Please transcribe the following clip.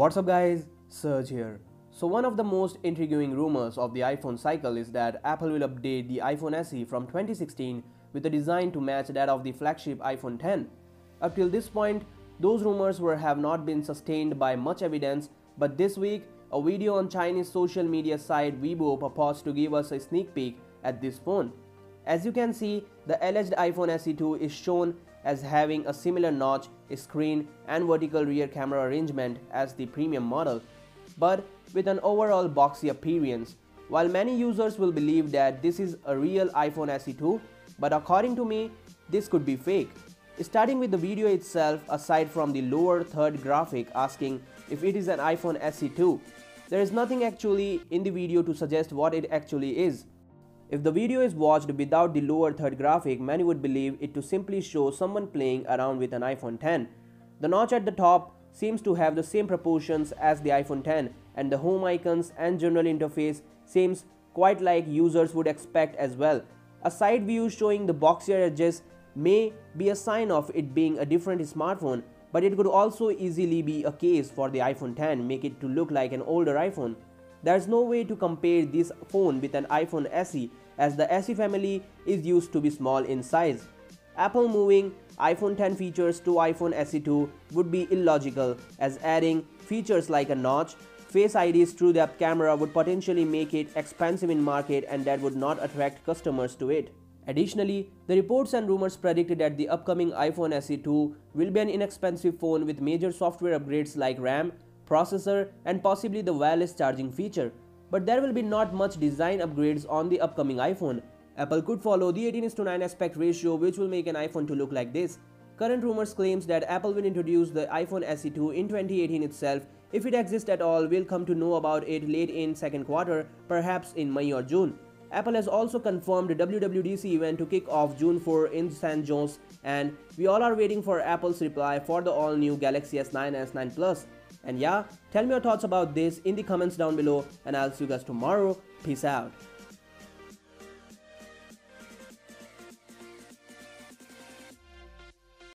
What's up guys, Serge here. So one of the most intriguing rumors of the iPhone cycle is that Apple will update the iPhone SE from 2016 with a design to match that of the flagship iPhone X. Up till this point, those rumors have not been sustained by much evidence, but this week, a video on Chinese social media site Weibo purports to give us a sneak peek at this phone. As you can see, the alleged iPhone SE2 is shown as having a similar notch, screen and vertical rear camera arrangement as the premium model, but with an overall boxy appearance. While many users will believe that this is a real iPhone SE2, but according to me, this could be fake. Starting with the video itself, aside from the lower third graphic asking if it is an iPhone SE2, there is nothing actually in the video to suggest what it actually is. If the video is watched without the lower third graphic, many would believe it to simply show someone playing around with an iPhone X. The notch at the top seems to have the same proportions as the iPhone X, and the home icons and general interface seems quite like users would expect as well. A side view showing the boxier edges may be a sign of it being a different smartphone, but it could also easily be a case for the iPhone X, make it to look like an older iPhone. There's no way to compare this phone with an iPhone SE, as the SE family is used to be small in size. Apple moving iPhone X features to iPhone SE2 would be illogical, as adding features like a notch, Face ID's true depth camera would potentially make it expensive in market, and that would not attract customers to it. Additionally, the reports and rumors predicted that the upcoming iPhone SE2 will be an inexpensive phone with major software upgrades like RAM, processor and possibly the wireless charging feature. But there will be not much design upgrades on the upcoming iPhone. Apple could follow the 18:9 aspect ratio, which will make an iPhone to look like this. Current rumors claims that Apple will introduce the iPhone SE2 in 2018 itself. If it exists at all, we'll come to know about it late in second quarter, perhaps in May or June. Apple has also confirmed the WWDC event to kick off June 4 in San Jose, and we all are waiting for Apple's reply for the all-new Galaxy S9 and S9 Plus. And yeah, tell me your thoughts about this in the comments down below, and I'll see you guys tomorrow. Peace out.